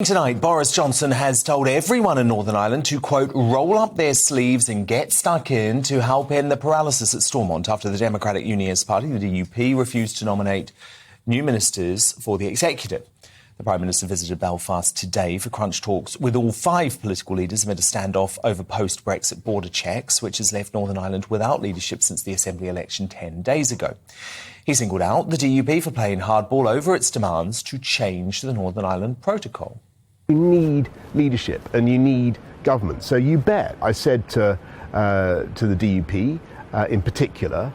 Tonight, Boris Johnson has told everyone in Northern Ireland to, quote, roll up their sleeves and get stuck in to help end the paralysis at Stormont after the Democratic Unionist Party, the DUP, refused to nominate new ministers for the executive. The Prime Minister visited Belfast today for crunch talks with all five political leaders amid a standoff over post-Brexit border checks, which has left Northern Ireland without leadership since the Assembly election 10 days ago. He singled out the DUP for playing hardball over its demands to change the Northern Ireland Protocol. You need leadership and you need government. So you bet. I said to the DUP in particular,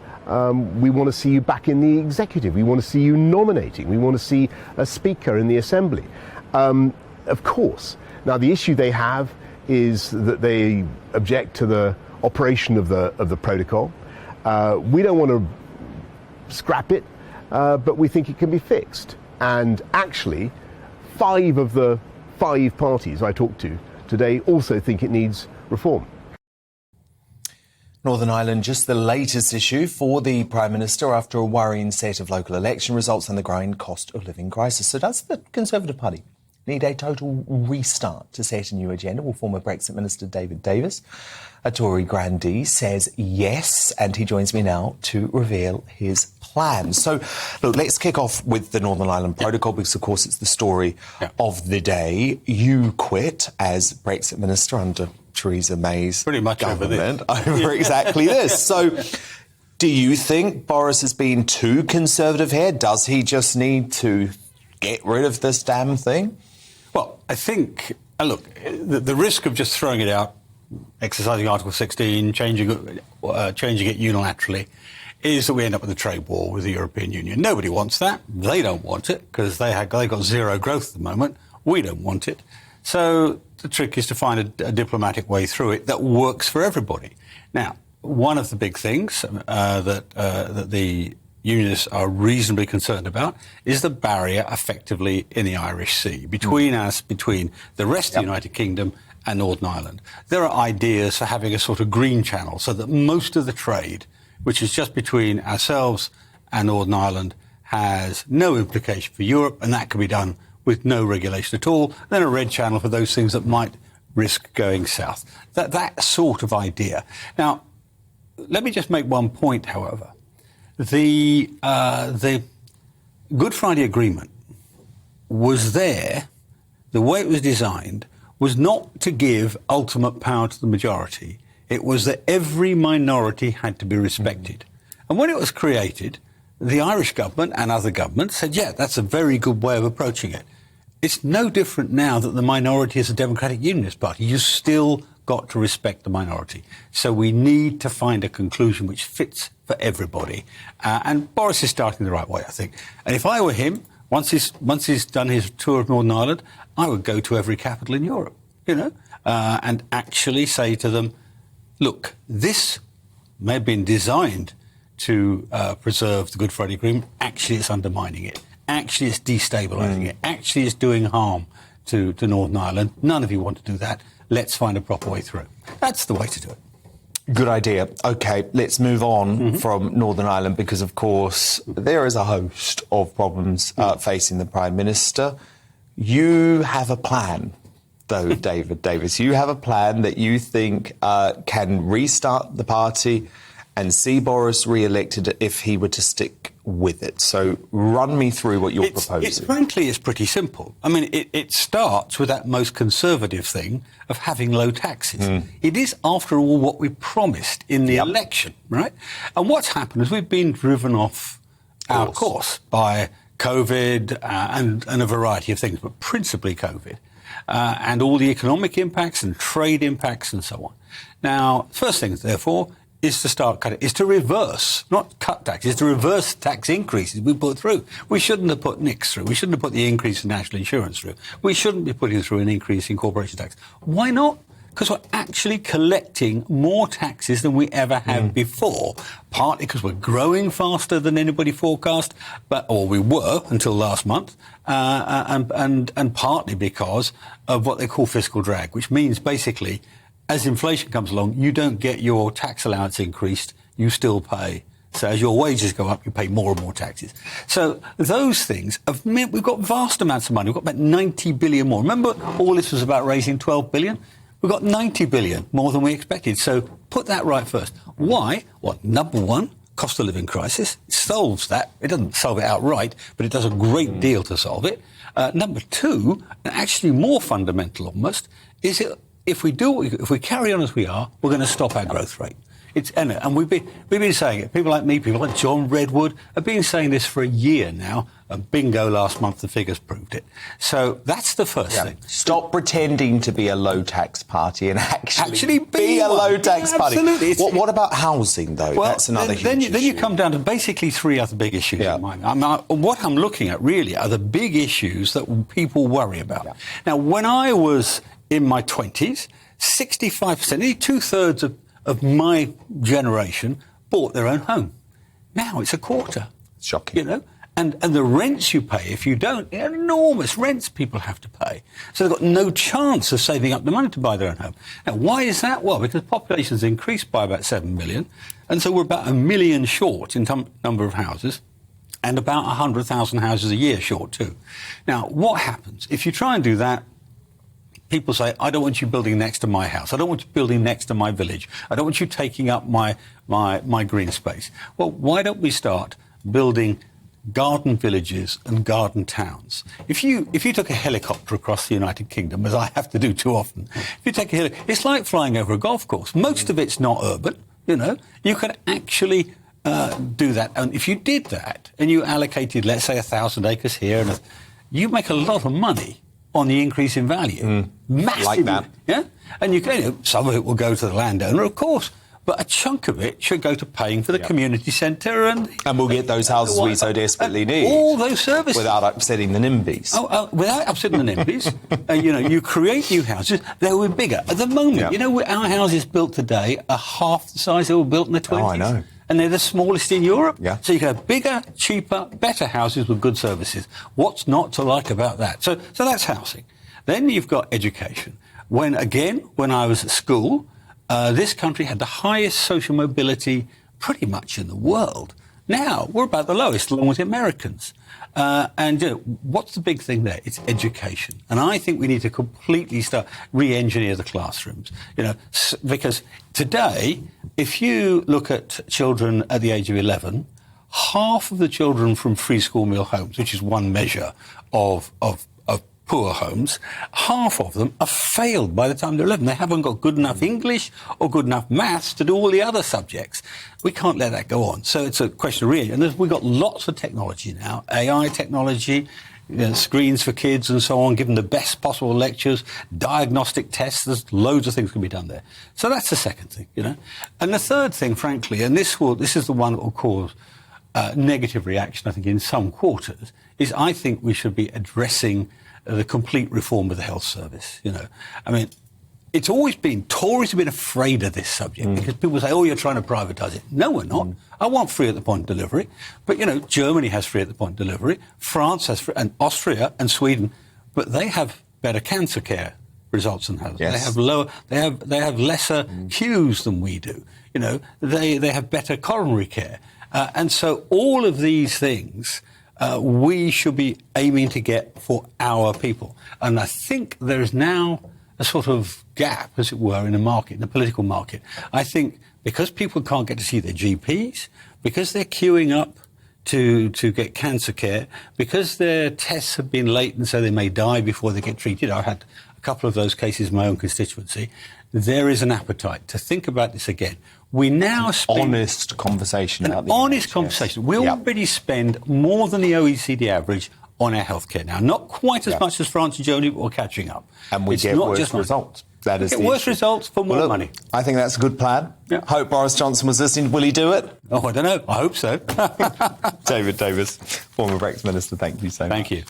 we want to see you back in the executive. We want to see you nominating. We want to see a speaker in the Assembly. Of course. Now, the issue they have is that they object to the operation of the protocol. We don't want to scrap it, but we think it can be fixed. And actually, five of the five parties I talked to today also think it needs reform. Northern Ireland, just the latest issue for the Prime Minister after a worrying set of local election results and the growing cost of living crisis. So does the Conservative Party need a total restart to set a new agenda? Well, former Brexit Minister David Davis, a Tory grandee, says yes, and he joins me now to reveal his plan. So, look, let's kick off with the Northern Ireland Protocol because, of course, it's the story of the day. You quit as Brexit Minister under Theresa May's pretty much government over exactly this. So, do you think Boris has been too conservative here? Does he just need to get rid of this damn thing? Well, I think, look, the risk of just throwing it out, exercising Article 16, changing it unilaterally, is that we end up with a trade war with the European Union. Nobody wants that. They don't want it because they got zero growth at the moment. We don't want it. So the trick is to find a diplomatic way through it that works for everybody. Now, one of the big things that the Unionists are reasonably concerned about is the barrier effectively in the Irish Sea between us, between the rest of the United Kingdom and Northern Ireland. There are ideas for having a sort of green channel so that most of the trade, which is just between ourselves and Northern Ireland, has no implication for Europe, and that can be done with no regulation at all. Then a red channel for those things that might risk going south. That sort of idea. Now, let me just make one point, however. The Good Friday Agreement was there, the way it was designed, was not to give ultimate power to the majority. It was that every minority had to be respected. And when it was created, the Irish government and other governments said, yeah, that's a very good way of approaching it. It's no different now that the minority is a Democratic Unionist Party. You still got to respect the minority. So we need to find a conclusion which fits for everybody. And Boris is starting the right way, I think. And if I were him, once he's done his tour of Northern Ireland, I would go to every capital in Europe, and actually say to them, look, this may have been designed to preserve the Good Friday Agreement. Actually, it's undermining it. Actually, it's destabilising it. Actually, it's doing harm to Northern Ireland. None of you want to do that. Let's find a proper way through. That's the way to do it. Good idea. OK, let's move on from Northern Ireland because, of course, there is a host of problems facing the Prime Minister. You have a plan, though, David Davis. You have a plan that you think can restart the party and see Boris re-elected if he were to stick with it. So run me through what you're proposing. Frankly, it's pretty simple. I mean, it starts with that most conservative thing of having low taxes. It is, after all, what we promised in the election, right? And what's happened is we've been driven off our course by COVID and a variety of things, but principally COVID, and all the economic impacts and trade impacts and so on. Now, first thing, therefore, is to start cutting, is to reverse, not cut taxes, to reverse tax increases we put through. We shouldn't have put NICs through. We shouldn't have put the increase in national insurance through. We shouldn't be putting through an increase in corporation tax. Why not? Because we're actually collecting more taxes than we ever have before, partly because we're growing faster than anybody forecast, or we were until last month, and partly because of what they call fiscal drag, which means basically as inflation comes along, you don't get your tax allowance increased, you still pay So as your wages go up, you pay more and more taxes. So those things have meant we've got vast amounts of money. We've got about 90 billion more. Remember, all this was about raising 12 billion? We've got 90 billion more than we expected. So put that right first. Why? Well, number one, cost of living crisis. It solves that. It doesn't solve it outright, but it does a great deal to solve it. Number two, and actually more fundamental almost, is if we carry on as we are, we're going to stop our growth rate. And we've been saying it. People like me, people like John Redwood, have been saying this for a year now. And bingo, last month the figures proved it. So that's the first thing. Stop pretending to be a low-tax party and actually be a low-tax party. Absolutely. What about housing, though? Well, that's another huge issue. Then you come down to basically three other big issues in my mind. What I'm looking at really are the big issues that people worry about. Yeah. Now, when I was in my 20s, 65%, nearly two-thirds of my generation bought their own home. Now it's a quarter. Shocking. You know? And the rents you pay, if you don't, enormous rents people have to pay. So they've got no chance of saving up the money to buy their own home. Now, why is that? Well, because population's increased by about 7 million, and so we're about 1 million short in number of houses, and about 100,000 houses a year short too. Now, what happens? If you try and do that, people say, I don't want you building next to my house. I don't want you building next to my village. I don't want you taking up my green space. Well, why don't we start building garden villages and garden towns? If you took a helicopter across the United Kingdom, as I have to do too often, if you take a helicopter, it's like flying over a golf course. Most of it's not urban, you know. You can actually do that. And if you did that and you allocated, let's say, 1,000 acres here, you make a lot of money on the increase in value. Massive. Like that. Yeah? And some of it will go to the landowner, of course, but a chunk of it should go to paying for the community centre and we'll get those houses we so desperately need. All those services. Without upsetting the NIMBYs. Without upsetting the NIMBYs. You create new houses, they will be bigger. At the moment, our houses built today are half the size they were built in the 20s. Oh, I know. And they're the smallest in Europe. Yeah. So you can have bigger, cheaper, better houses with good services. What's not to like about that? So that's housing. Then you've got education. When I was at school, this country had the highest social mobility pretty much in the world. Now, we're about the lowest, along with the Americans. What's the big thing there? It's education. And I think we need to completely start re-engineer the classrooms. Because today, if you look at children at the age of 11, half of the children from free school meal homes, which is one measure of poor homes, half of them are failed by the time they're 11. They haven't got good enough English or good enough maths to do all the other subjects. We can't let that go on. So it's a question of really. And we've got lots of technology now, AI technology, screens for kids and so on, give them the best possible lectures, diagnostic tests. There's loads of things can be done there. So that's the second thing, And the third thing, frankly, and this is the one that will cause negative reaction, I think, in some quarters, is I think we should be addressing the complete reform of the health service. It's always been, Tories have been afraid of this subject because people say, you're trying to privatise it. No, we're not. I want free at the point of delivery. But, Germany has free at the point of delivery. France has free, and Austria and Sweden, but they have better cancer care results than others. Yes. They have lesser queues than we do. They have better coronary care. And so all of these things we should be aiming to get for our people. And I think there is now a sort of gap, as it were, in the market, in the political market. I think because people can't get to see their GPs, because they're queuing up to get cancer care, because their tests have been late and so they may die before they get treated. I've had a couple of those cases in my own constituency. There is an appetite to think about this again. We now spend... honest conversation. An honest conversation. Yes. We already spend more than the OECD average on our healthcare now. Not quite as much as France and Germany, but we're catching up. And we get worse results. That is the worse issue. results for more money. I think that's a good plan. Yeah. Hope Boris Johnson was listening. Will he do it? I don't know. I hope so. David Davis, former Brexit Minister, thank you so much. Thank you.